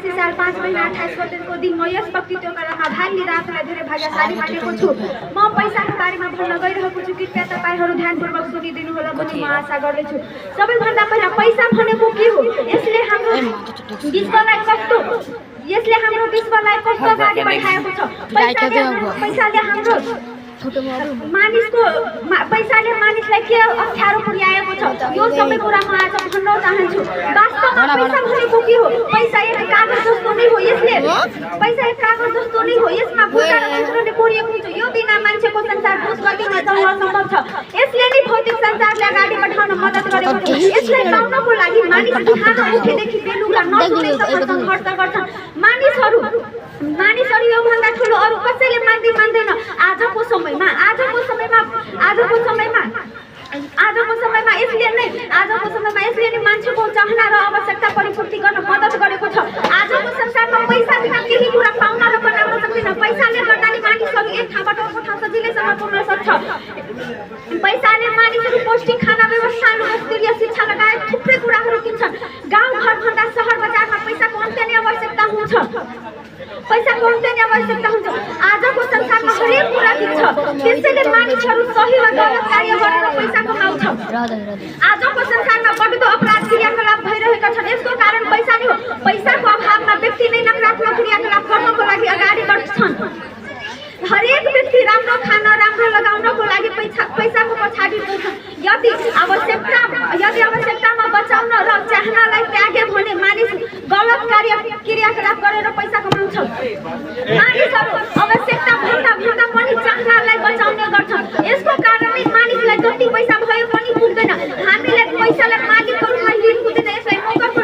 88 साल 5 महिना 28 गतेको दिन म यस वक्तव्य कलामा भाग लिँदा आफूलाई धेरै भाग्यशाली मानेको छु। म पैसाको बारेमा भन्न गइरहेको छु, कृपया तपाईहरू ध्यानपूर्वक सुनिदिनु होला भन्ने म आशा गर्दछु। सबैभन्दा पहिला पैसा भनेको के हो? यसले हाम्रो विश्वलाई कस्तो अगाडि बढाएको छ। पैसाले हाम्रो पैसाले मानिसलाई के अप्ठ्यारो पुर्याएको छ, यो सबै कुरा म आज भन्न चाहन्छु। वास्तवमा पैसा भनेको के हो? पैसा एक कागज जस्तो नै हो। यसमा बुट्टा र पत्थरले कोरिएको हुन्छ। यो बिना मान्छेको संसार ठोस गतिमा चल्न असम्भव छ। यसले नै भौतिक संसारलाई अगाडि बढाउन मद्दत गरेको छ। यसलाई पाउनको लागि मानिस बिहान उठेदेखि बेलुका नसुनेसम्म सङ्घर्ष गर्छन्। मानिसहरू योभन्दा ठुलो अरू कसैले मान्दैन। आजको समयमा यसले नै मान्छेको चाहना र आवश्यकता परिपूर्ति गर्न मद्दत गरेको छ। आजको संसारमा पैसा बिना केही कुरा पाउन र बनाउन सक्दैन। पैसाले गर्दा नि मानिसहरू एक ठाउँबाट अर्को ठाउँ सजिलैसँग पुग्न सक्छ। पैसाले मानिसहरू पौष्टिक खाना, व्यवस्था, स्तरीय शिक्षा लगायत थुप्रै कुराहरू किन्छन्। गाउँ घरभन्दा सहर बजारमा पैसाको अन्त्य आवश्यकता हुन्छ। आजको संसारमा हरेक कुरा दिन्छ। त्यसैले मानिसहरू सही र गलत कार्य गरेर पैसा कमाउँछ। आजको संसारमा बढ्दो अपराध क्रियाकलाप भइरहेका छन्। यसको कारण पैसा नै हो। पैसाको अभावमा व्यक्ति नै नकारात्मक क्रियाकलाप गर्नको लागि अगाडि बढ्छन्। हरेक व्यक्ति राम्रो खान, राम्रो लगाउनको लागि पैसाको पछाडि दौड्छन्। यदि आवश्यकतामा बचाउन र चाहनालाई त्यागे भने मानिस गलत क्रियाकलाप गरेर पैसा कमाउँछ। मानिसहरू आवश्यकता भन्दा पनि चाहनालाई बचाउने गर्छन्। यसको कारणले मानिसलाई जति पैसा भयो पनि पुग्दैन। हामीले पैसालाई मालिकको रूपमा लिनु हुँदैन, यसलाई नोकरको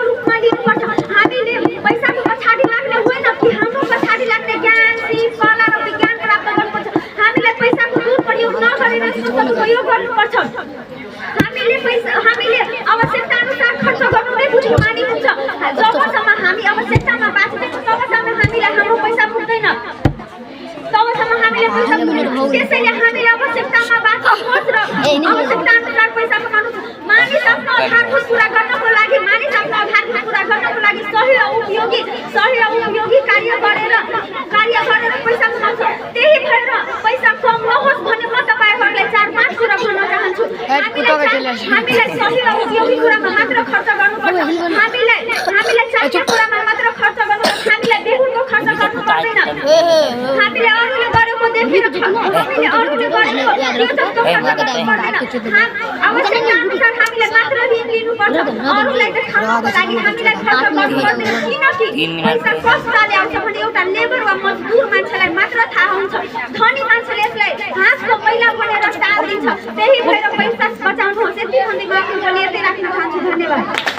रूपमा लिनुपर्छ। हामीले पैसाको पछाडि लाग्ने होइन कि हाम्रो पछाडि लाग्ने ज्ञान, सिप, कला र विज्ञान प्राप्त गर्नुपर्छ। हामीले पैसाको दुरुपयोग नगरेर यसको सदुपयोग गर्नुपर्छ। हामीले आवश्यकता अनुसार खर्च गर्नु नै बुद्धिमानी हुन्छ। जबसम्म हामी आवश्यकतामा बाँच्दैछौँ तबसम्म हामीलाई हाम्रो पैसा पुग्दैन। त्यसैले हामीले आवश्यकतामा बाँच्नुपर्छ र आवश्यकता अनुसार पैसा कमाउनु। मानिस आफ्नो आधारभूत कुरा गर्नको लागि सही र उपयोगी कार्य गरेर पैसा कमाउँछ। त्यही भएर पैसा कम नहोस् भने म तपाईहरूलाई 4-5 कुरा भन्न चाहन्छु। हामीलाई सही र उपयोगी कुरामा मात्र खर्च गर्नुपर्छ। हामीलाई चाहिने कुरामा मात्र खर्च गर्नुपर्छ। हामीलाई बेहुरको खर्च गर्नु पर्दैन। हामीले अरूले गरेको देखेर आवश्यकता अनुसार हामीले मात्र ऋण लिनुपर्छ। अरूलाई देखाउनको लागि हामीलाई खर्च गर्नु पर्दैन। किनकि पैसा कसले आउँछ भने एउटा लेबर वा मजदुर मान्छेलाई मात्र थाहा हुन्छ। धनी मान्छेले यसलाई घाँसको मैला भनेर टार दिन्छ। त्यही भएर